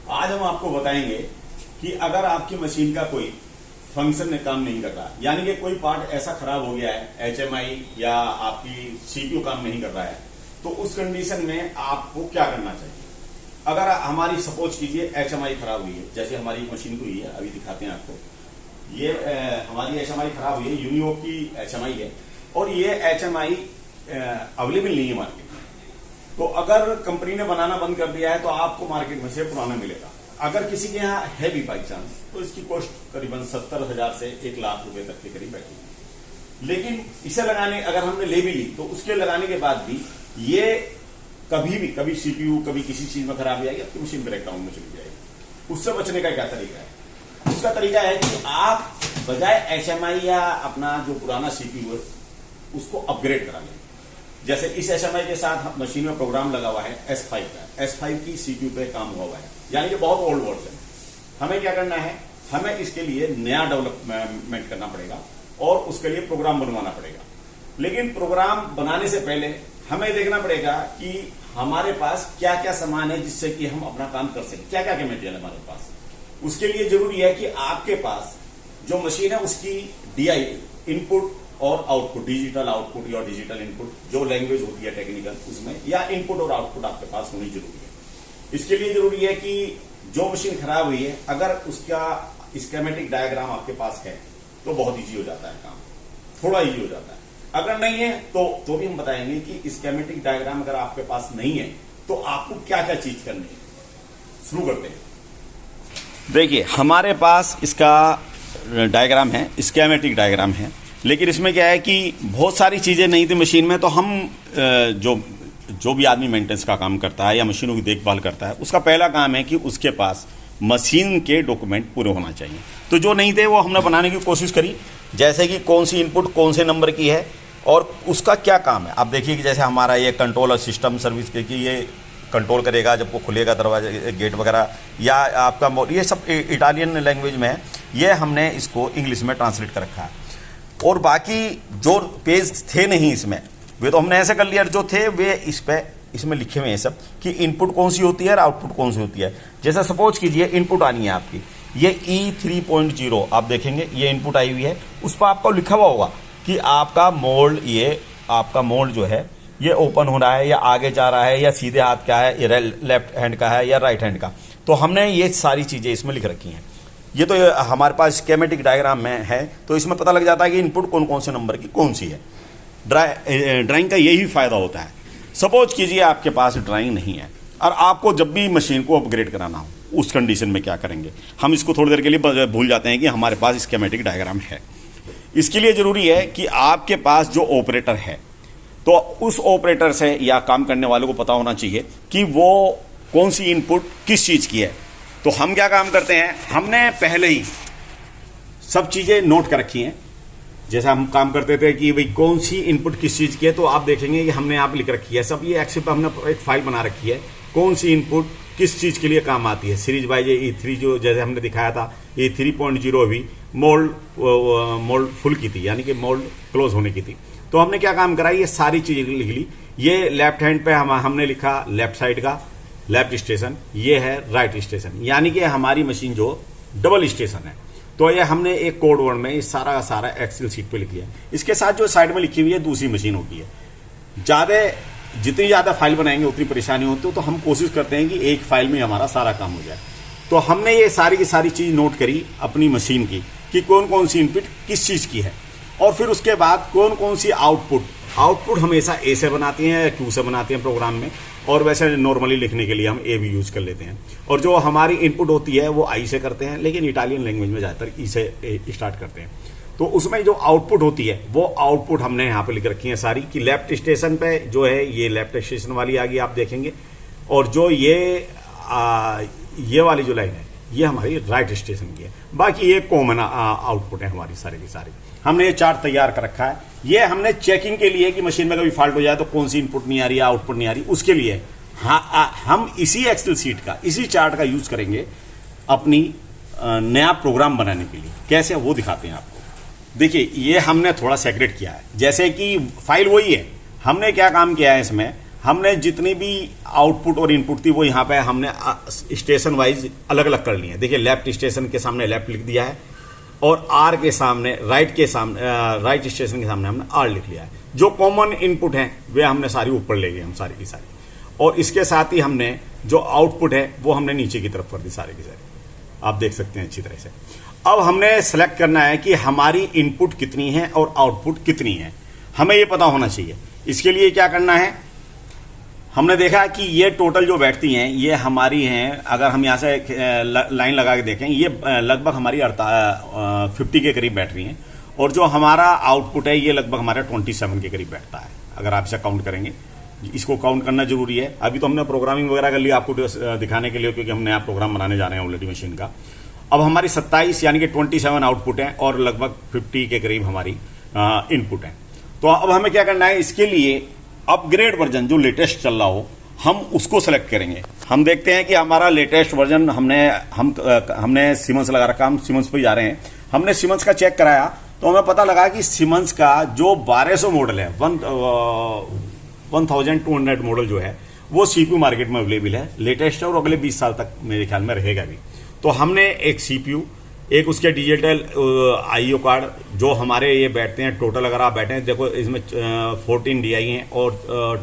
आज हम आपको बताएंगे कि अगर आपकी मशीन का कोई फंक्शन में काम नहीं कर रहा, यानी कि कोई पार्ट ऐसा खराब हो गया है, एचएमआई या आपकी सीपीयू काम नहीं कर रहा है, तो उस कंडीशन में आपको क्या करना चाहिए। अगर हमारी सपोज कीजिए एचएमआई खराब हुई है, जैसे हमारी मशीन को हुई है, अभी दिखाते हैं आपको। ये हमारी एचएमआई खराब हुई है, यूनिओ की एचएमआई है और ये एचएमआई अवेलेबल नहीं है मार्केट में। तो अगर कंपनी ने बनाना बंद कर दिया है तो आपको मार्केट में से पुराना मिलेगा। अगर किसी के यहाँ है भी बाई चांस तो इसकी कॉस्ट करीबन 70,000 से 1 लाख रुपए तक के करीब बैठी। लेकिन इसे लगाने अगर हमने ले भी ली तो उसके लगाने के बाद भी ये कभी सीपीयू कभी किसी चीज में खराब आएगी, आपकी मशीन ब्रेकडाउन में चली जाएगी। उससे बचने का क्या तरीका है? उसका तरीका है कि आप बजाय एचएमआई या अपना जो पुराना सीपीयू है उसको अपग्रेड करा लें। जैसे इस एचएमआई के साथ मशीन में प्रोग्राम लगा हुआ है S5 का, S5 की सीपीयू पे काम हुआ है, यानी कि बहुत ओल्ड वर्जन। हमें क्या करना है, हमें इसके लिए नया डेवलपमेंट करना पड़ेगा और उसके लिए प्रोग्राम बनवाना पड़ेगा। लेकिन प्रोग्राम बनाने से पहले हमें देखना पड़ेगा कि हमारे पास क्या क्या सामान है जिससे कि हम अपना काम कर सकें, क्या क्या मटेरियल हमारे पास। उसके लिए जरूरी है कि आपके पास जो मशीन है उसकी DI इनपुट और आउटपुट, डिजिटल आउटपुट या डिजिटल इनपुट, जो लैंग्वेज होती है टेक्निकल उसमें, या इनपुट और आउटपुट आपके पास होनी जरूरी है। इसके लिए जरूरी है कि जो मशीन खराब हुई है अगर उसका स्कीमेटिक डायग्राम आपके पास है तो बहुत इजी हो जाता है काम, थोड़ा इजी हो जाता है। अगर नहीं है तो भी हम बताएंगे कि स्कीमेटिक डायग्राम अगर आपके पास नहीं है तो आपको क्या क्या चीज करनी है। शुरू करते हैं। देखिए हमारे पास इसका डायग्राम है, स्कीमेटिक डायग्राम है, लेकिन इसमें क्या है कि बहुत सारी चीजें नहीं थी मशीन में। तो हम जो भी आदमी मेंटेनेंस का काम करता है या मशीनों की देखभाल करता है उसका पहला काम है कि उसके पास मशीन के डॉक्यूमेंट पूरे होना चाहिए। तो जो नहीं थे वो हमने बनाने की कोशिश करी, जैसे कि कौन सी इनपुट कौन से नंबर की है और उसका क्या काम है। आप देखिए कि जैसे हमारा ये कंट्रोल सिस्टम सर्विस की ये कंट्रोल करेगा जब वो खुलेगा दरवाजा गेट वगैरह, या आपका ये सब इटालियन लैंग्वेज में है, ये हमने इसको इंग्लिश में ट्रांसलेट कर रखा है। और बाकी जो पेज थे नहीं इसमें वे तो हमने ऐसे कर लिया, जो थे वे इसमें लिखे हुए हैं सब कि इनपुट कौन सी होती है और आउटपुट कौन सी होती है। जैसे सपोज कीजिए इनपुट आनी है आपकी, ये E3.0 आप देखेंगे ये इनपुट आई हुई है, उस पर आपको लिखा हुआ होगा कि आपका मोल्ड, ये आपका मोल्ड जो है ये ओपन हो रहा है या आगे जा रहा है या सीधे हाथ का है, ये लेफ्ट हैंड का है या राइट हैंड का। तो हमने ये सारी चीजें इसमें लिख रखी हैं। ये तो हमारे पास स्कीमेटिक डायग्राम में है, तो इसमें पता लग जाता है कि इनपुट कौन कौन से नंबर की कौन सी है। ड्राइंग का यही फायदा होता है। सपोज कीजिए आपके पास ड्राइंग नहीं है और आपको जब भी मशीन को अपग्रेड कराना हो, उस कंडीशन में क्या करेंगे। हम इसको थोड़ी देर के लिए भूल जाते हैं कि हमारे पास स्कीमेटिक डायग्राम है। इसके लिए जरूरी है कि आपके पास जो ऑपरेटर है तो उस ऑपरेटर से या काम करने वालों को पता होना चाहिए कि वो कौन सी इनपुट किस चीज की है। तो हम क्या काम करते हैं, हमने पहले ही सब चीजें नोट कर रखी हैं। जैसा हम काम करते थे कि भाई कौन सी इनपुट किस चीज की है, तो आप देखेंगे कि हमने यहाँ पे लिख रखी है सब। ये एक्सेल पे हमने एक फाइल बना रखी है, कौन सी इनपुट किस चीज के लिए काम आती है। सीरीज वाइज E3 जो जैसे हमने दिखाया था, E3.0 भी मोल्ड फुल की थी, यानी कि मोल्ड क्लोज होने की थी। तो हमने क्या काम करा, ये सारी चीजें लिख ली। ये लेफ्ट हैंड पे हमने लिखा लेफ्ट साइड का लेफ्ट स्टेशन, ये है राइट स्टेशन, यानी कि हमारी मशीन जो डबल स्टेशन है। तो ये हमने एक कोड वर्ड में इस सारा का सारा एक्सेल शीट पे लिख लिया। इसके साथ जो साइड में लिखी हुई है दूसरी मशीन होती है। जितनी ज्यादा फाइल बनाएंगे उतनी परेशानी होती है, तो हम कोशिश करते हैं कि एक फाइल में हमारा सारा काम हो जाए। तो हमने ये सारी की सारी चीज नोट करी अपनी मशीन की कि कौन कौन सी इनपुट किस चीज की है, और फिर उसके बाद कौन कौन सी आउटपुट हमेशा A से बनाती हैं या Q से बनाती हैं प्रोग्राम में, और वैसे नॉर्मली लिखने के लिए हम A भी यूज कर लेते हैं। और जो हमारी इनपुट होती है वो I से करते हैं, लेकिन इटालियन लैंग्वेज में ज्यादातर E से स्टार्ट करते हैं। तो उसमें जो आउटपुट होती है वो आउटपुट हमने यहाँ पे लिख रखी है सारी, कि लेफ्ट स्टेशन पे जो है ये लेफ्ट स्टेशन वाली आ गई आप देखेंगे, और जो ये वाली जो लाइन है ये हमारी राइट स्टेशन की है। बाकी ये कॉमन आउटपुट है हमारी सारी की सारी। हमने ये चार्ट तैयार कर रखा है। ये हमने चेकिंग के लिए कि मशीन में कभी फॉल्ट हो जाए तो कौन सी इनपुट नहीं आ रही है, आउटपुट नहीं आ रही, उसके लिए हम इसी एक्सेल शीट का, इसी चार्ट का यूज करेंगे अपनी नया प्रोग्राम बनाने के लिए। कैसे वो दिखाते हैं आपको। देखिए ये हमने थोड़ा सेग्रेट किया है, जैसे कि फाइल वही है, हमने क्या काम किया है इसमें, हमने जितनी भी आउटपुट और इनपुट थी वो यहाँ पे हमने स्टेशन वाइज अलग अलग कर ली है। देखिए लेफ्ट स्टेशन के सामने लेफ्ट लिख दिया है और आर के सामने राइट स्टेशन के सामने हमने आर लिख लिया है। जो कॉमन इनपुट हैं वे हमने सारी ऊपर ले गए हम सारी की सारी, और इसके साथ ही हमने जो आउटपुट है वो हमने नीचे की तरफ कर दी सारी की सारी। आप देख सकते हैं अच्छी तरह से। अब हमने सेलेक्ट करना है कि हमारी इनपुट कितनी है और आउटपुट कितनी है, हमें ये पता होना चाहिए। इसके लिए क्या करना है, हमने देखा कि ये टोटल जो बैठती हैं ये हमारी हैं, अगर हम यहाँ से लाइन लगा के देखें ये लगभग हमारी 50 के करीब बैठ रही हैं, और जो हमारा आउटपुट है ये लगभग हमारा 27 के करीब बैठता है। अगर आप इसे काउंट करेंगे, इसको काउंट करना जरूरी है। अभी तो हमने प्रोग्रामिंग वगैरह कर लिया आपको दिखाने के लिए, क्योंकि हम नया प्रोग्राम बनाने जा रहे हैं ऑलरेडी मशीन का। अब हमारी 27 यानी कि 27 आउटपुट है और लगभग 50 के करीब हमारी इनपुट है। तो अब हमें क्या करना है, इसके लिए अपग्रेड वर्जन जो लेटेस्ट चल रहा हो हम उसको सेलेक्ट करेंगे। हम देखते हैं कि हमारा लेटेस्ट वर्जन हमने सीमेंस लगा रखा, हम सीमेंस पे जा रहे हैं। हमने सीमेंस का चेक कराया तो हमें पता लगा कि सीमेंस का जो 1200 मॉडल है 1200 मॉडल जो है वो सीपीयू मार्केट में अवेलेबल है, लेटेस्ट है और अगले 20 साल तक मेरे ख्याल में रहेगा भी। तो हमने एक सीपीयू, एक उसके डिजिटल आईओ कार्ड जो हमारे ये बैठते हैं टोटल, अगर आप बैठे हैं देखो इसमें 14 डीआई हैं और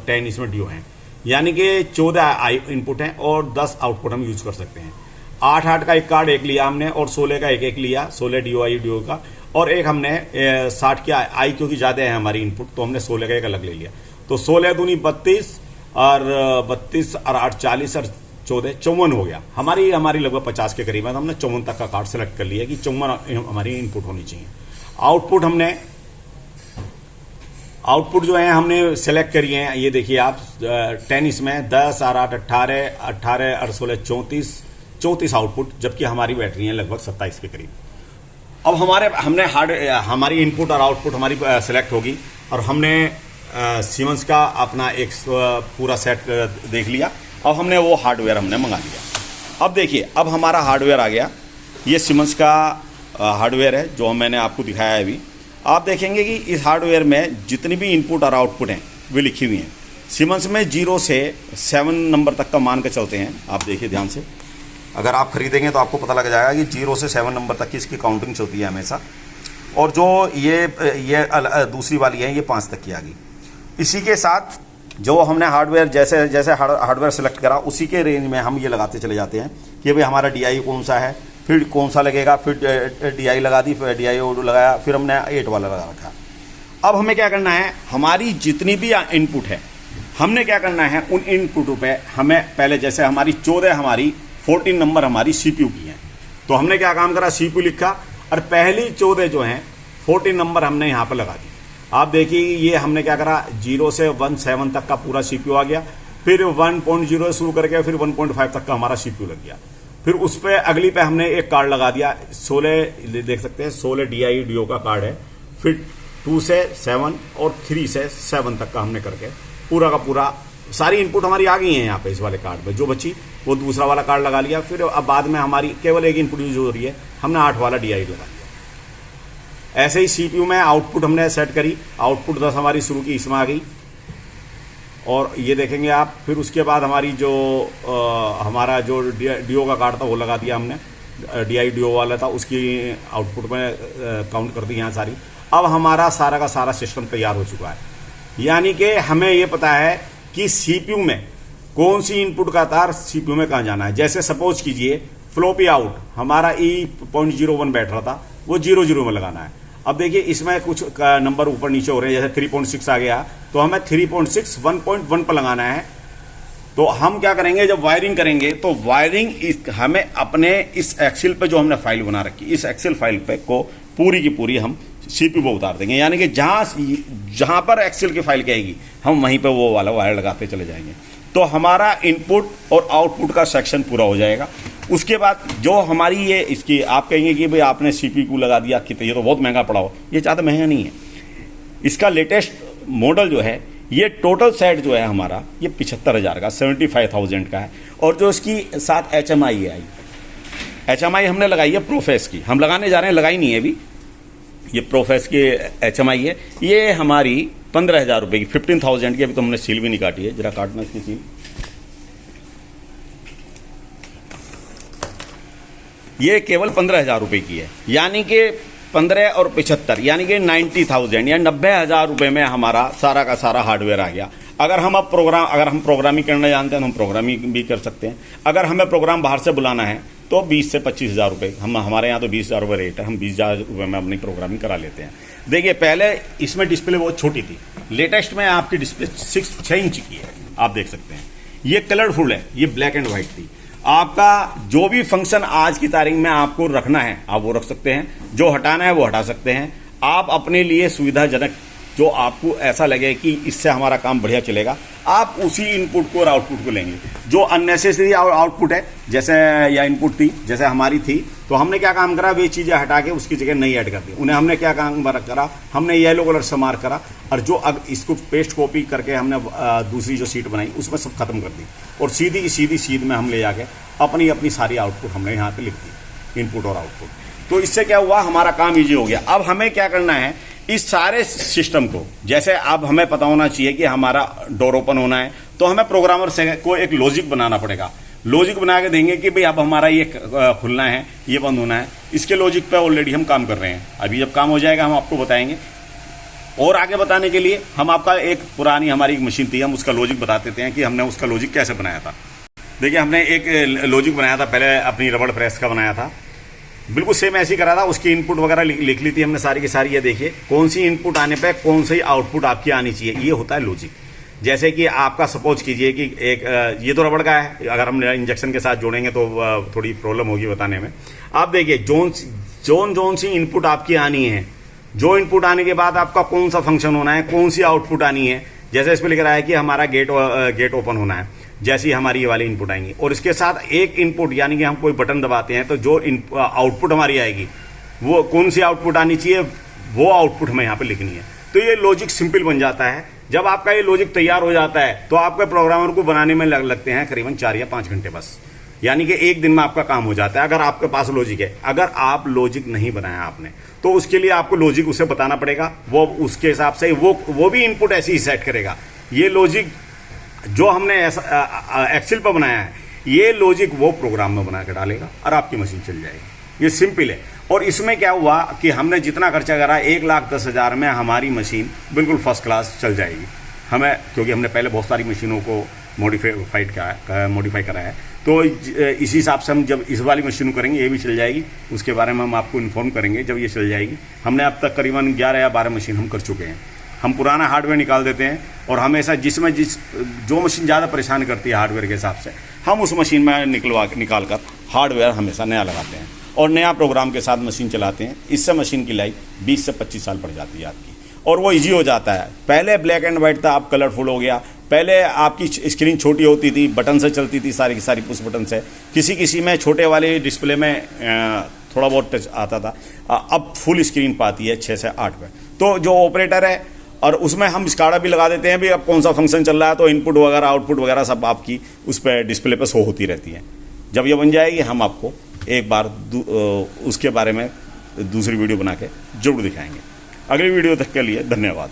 10 इसमें ड्यू हैं, यानी कि 14 इनपुट हैं और 10 आउटपुट हम यूज कर सकते हैं। 8 का एक कार्ड एक लिया हमने और 16 का एक लिया, 16 डीओ का, और एक हमने 60 के आई क्योंकि ज्यादा है हमारी इनपुट तो हमने 16 का एक अलग ले लिया। तो 16 दूनी 32 और 32 और 8 40 और 14 54 हो गया। हमारी लगभग 50 के करीब है, तो हमने 54 तक का कार्ड सेलेक्ट कर लिया कि 54 हमारी इनपुट होनी चाहिए। आउटपुट जो है हमने सेलेक्ट करी है, ये देखिए आप 10 इसमें 10 और 8 18 और 16 34 आउटपुट, जबकि हमारी बैटरी है लगभग 27 के करीब। अब हमारी इनपुट और आउटपुट हमारी सेलेक्ट होगी और हमने सीमेंस का अपना एक पूरा सेट देख लिया। अब हमने वो हार्डवेयर हमने मंगा लिया। अब देखिए अब हमारा हार्डवेयर आ गया, ये सीमेंस का हार्डवेयर है जो मैंने आपको दिखाया है अभी। आप देखेंगे कि इस हार्डवेयर में जितनी भी इनपुट और आउटपुट हैं वे लिखी हुई हैं। सीमेंस में 0 से 7 नंबर तक का मान के चलते हैं। आप देखिए ध्यान से, अगर आप खरीदेंगे तो आपको पता लग जाएगा कि 0 से 7 नंबर तक की इसकी काउंटिंग चलती है हमेशा। और जो ये दूसरी वाली है ये 5 तक की आ गई। इसी के साथ जो हमने हार्डवेयर जैसे जैसे हार्डवेयर सेलेक्ट करा उसी के रेंज में हम ये लगाते चले जाते हैं कि भाई हमारा DI कौन सा है, फिर कौन सा लगेगा, फिर DI लगा दी, फिर DI लगाया, फिर हमने 8 वाला लगा रखा। अब हमें क्या करना है, हमारी जितनी भी इनपुट है हमने क्या करना है उन इनपुटों पे हमें पहले, जैसे हमारी 14 नंबर हमारी CPU की है, तो हमने क्या काम करा, CPU लिखा और पहली 14 जो हैं 14 नंबर हमने यहाँ पर लगा दी। आप देखिए ये हमने क्या करा, 0 से 17 तक का पूरा CPU आ गया, फिर 1.0 शुरू करके फिर 1.5 तक का हमारा CPU लग गया। फिर उस पर अगली पे हमने एक कार्ड लगा दिया, 16 देख सकते हैं 16 DIO का कार्ड है। फिर 2 से 7 और 3 से 7 तक का हमने करके पूरा का पूरा सारी इनपुट हमारी आ गई है यहाँ पे इस वाले कार्ड पे। जो बची वो दूसरा वाला कार्ड लगा लिया। फिर अब बाद में हमारी केवल एक इनपुट यूज हो रही है, हमने 8 वाला DI लगा दिया। ऐसे ही CPU में आउटपुट हमने सेट करी, आउटपुट 10 हमारी शुरू की इसमें आ गई। और ये देखेंगे आप, फिर उसके बाद हमारी जो हमारा जो DO का कार्ड था वो लगा दिया हमने, DIO वाला था, उसकी आउटपुट में काउंट कर दी यहाँ सारी। अब हमारा सारा का सारा सिस्टम तैयार हो चुका है, यानी कि हमें ये पता है कि CPU में कौन सी इनपुट का तार CPU में कहाँ जाना है। जैसे सपोज कीजिए फ्लोपी आउट हमारा E.01 बैठ रहा था, वो 00 में लगाना है। अब देखिए इसमें कुछ नंबर ऊपर नीचे हो रहे हैं, जैसे 3.6 आ गया तो हमें 3.6 1.1 पर लगाना है। तो हम क्या करेंगे, जब वायरिंग करेंगे तो वायरिंग हमें अपने इस एक्सेल पे जो हमने फाइल बना रखी, इस एक्सेल फाइल पे को पूरी की पूरी हम CPU पे उतार देंगे, यानी कि जहां पर एक्सेल की फाइल कहेगी हम वहीं पे वो वाला वायर लगाते चले जाएंगे। तो हमारा इनपुट और आउटपुट का सेक्शन पूरा हो जाएगा। उसके बाद जो हमारी ये इसकी आप कहेंगे कि भाई आपने CPU लगा दिया कि ये तो बहुत महंगा पड़ा हो, ये ज़्यादा महंगा नहीं है। इसका लेटेस्ट मॉडल जो है ये टोटल सेट जो है हमारा ये 75,000 का 75,000 का है। और जो इसकी साथ HMI है, HMI हमने लगाई है प्रोफेस की, हम लगाने जा रहे हैं, लगाई नहीं है अभी, ये प्रोफेस की HMI है। ये हमारी 15,000 रुपये की, 15,000 की। अभी तो हमने सील भी नहीं काटी है, जरा काटना इसकी सील। ये केवल 15,000 रुपये की है, यानी कि 15 और 75 यानी कि 90,000 या 90,000 रुपये में हमारा सारा का सारा हार्डवेयर आ गया। अगर हम प्रोग्रामिंग करना जानते हैं तो हम प्रोग्रामिंग भी कर सकते हैं। अगर हमें प्रोग्राम बाहर से बुलाना है तो 20 से 25,000 रुपये, हमारे यहाँ तो 20,000 रुपये रेट है, हम 20,000 रुपये में अपनी प्रोग्रामिंग करा लेते हैं। देखिए पहले इसमें डिस्प्ले बहुत छोटी थी, लेटेस्ट में आपकी डिस्प्ले 6 इंच की है, आप देख सकते हैं। ये कलरफुल है, ये ब्लैक एंड व्हाइट थी। आपका जो भी फंक्शन आज की तारीख में आपको रखना है आप वो रख सकते हैं, जो हटाना है वो हटा सकते हैं। आप अपने लिए सुविधाजनक जो आपको ऐसा लगे कि इससे हमारा काम बढ़िया चलेगा, आप उसी इनपुट को और आउटपुट को लेंगे। जो अननेसेसरी आउटपुट है जैसे या इनपुट थी जैसे हमारी थी, तो हमने क्या काम करा, वे चीज़ें हटा के उसकी जगह नई ऐड कर दी। उन्हें हमने क्या काम करा, हमने येलो कलर से मार्क करा, और जो अब इसको पेस्ट कॉपी करके हमने दूसरी जो सीट बनाई उसमें सब खत्म कर दी, और सीधी सीध में हम ले जाके अपनी सारी आउटपुट हमने यहाँ पे लिख दी, इनपुट और आउटपुट। तो इससे क्या हुआ, हमारा काम ईजी हो गया। अब हमें क्या करना है, इस सारे सिस्टम को, जैसे अब हमें पता होना चाहिए कि हमारा डोर ओपन होना है, तो हमें प्रोग्रामर से को एक लॉजिक बनाना पड़ेगा। लॉजिक बना के देंगे कि भाई अब हमारा ये खुलना है, ये बंद होना है। इसके लॉजिक पे ऑलरेडी हम काम कर रहे हैं। अभी जब काम हो जाएगा हम आपको बताएंगे। और आगे बताने के लिए हम आपका एक पुरानी हमारी एक मशीन थी, हम उसका लॉजिक बता देते हैं कि हमने उसका लॉजिक कैसे बनाया था। देखिए हमने एक लॉजिक बनाया था, पहले अपनी रबड़ प्रेस का बनाया था, बिल्कुल सेम ऐसे ही करा था। उसकी इनपुट वगैरह लिख ली थी हमने सारी की सारी। ये देखिए कौन सी इनपुट आने पे कौन सी आउटपुट आपकी आनी चाहिए, ये होता है लॉजिक। जैसे कि आपका सपोज कीजिए कि एक ये तो रबड़ का है, अगर हम इंजेक्शन के साथ जोड़ेंगे तो थोड़ी प्रॉब्लम होगी बताने में। आप देखिए जोन सी इनपुट आपकी आनी है, जो इनपुट आने के बाद आपका कौन सा फंक्शन होना है, कौन सी आउटपुट आनी है। जैसे इसमें लिख रहा है कि हमारा गेट ओपन होना है, जैसी हमारी ये वाली इनपुट आएंगी, और इसके साथ एक इनपुट यानी कि हम कोई बटन दबाते हैं तो जो आउटपुट हमारी आएगी वो कौन सी आउटपुट आनी चाहिए, वो आउटपुट हमें यहाँ पे लिखनी है। तो ये लॉजिक सिंपल बन जाता है। जब आपका ये लॉजिक तैयार हो जाता है तो आपके प्रोग्रामर को बनाने में लगते हैं करीबन 4 या 5 घंटे बस, यानी कि एक दिन में आपका काम हो जाता है, अगर आपके पास लॉजिक है। अगर आप लॉजिक नहीं बनाया आपने तो उसके लिए आपको लॉजिक उसे बताना पड़ेगा, वो उसके हिसाब से वो भी इनपुट ऐसे ही सेट करेगा। ये लॉजिक जो हमने ऐसा एक्सेल पर बनाया है, ये लॉजिक वो प्रोग्राम में बना के डालेगा और आपकी मशीन चल जाएगी। ये सिंपल है। और इसमें क्या हुआ कि हमने जितना खर्चा करा 1,10,000 में हमारी मशीन बिल्कुल फर्स्ट क्लास चल जाएगी हमें, क्योंकि हमने पहले बहुत सारी मशीनों को मॉडिफाई करा है। तो इसी हिसाब से हम जब इस वाली मशीन करेंगे ये भी चल जाएगी, उसके बारे में हम आपको इन्फॉर्म करेंगे जब ये चल जाएगी। हमने अब तक करीबन 11 या 12 मशीन हम कर चुके हैं। हम पुराना हार्डवेयर निकाल देते हैं और हमेशा जो मशीन ज़्यादा परेशान करती है हार्डवेयर के हिसाब से, हम उस मशीन में निकाल कर हार्डवेयर हमेशा नया लगाते हैं और नया प्रोग्राम के साथ मशीन चलाते हैं। इससे मशीन की लाइफ 20 से 25 साल बढ़ जाती है आपकी, और वो इजी हो जाता है। पहले ब्लैक एंड वाइट था, अब कलरफुल हो गया। पहले आपकी स्क्रीन छोटी होती थी, बटन से चलती थी, सारी की सारी पुश बटन से। किसी में छोटे वाले डिस्प्ले में थोड़ा बहुत टच आता था, अब फुल स्क्रीन पाती है 6 से 8 पे। तो जो ऑपरेटर है और उसमें हम स्काडा भी लगा देते हैं भी, अब कौन सा फंक्शन चल रहा है तो इनपुट वगैरह आउटपुट वगैरह सब आपकी उस पर डिस्प्ले पर शो होती रहती है। जब ये बन जाएगी हम आपको एक बार उसके बारे में दूसरी वीडियो बना के जरूर दिखाएंगे। अगली वीडियो तक के लिए धन्यवाद।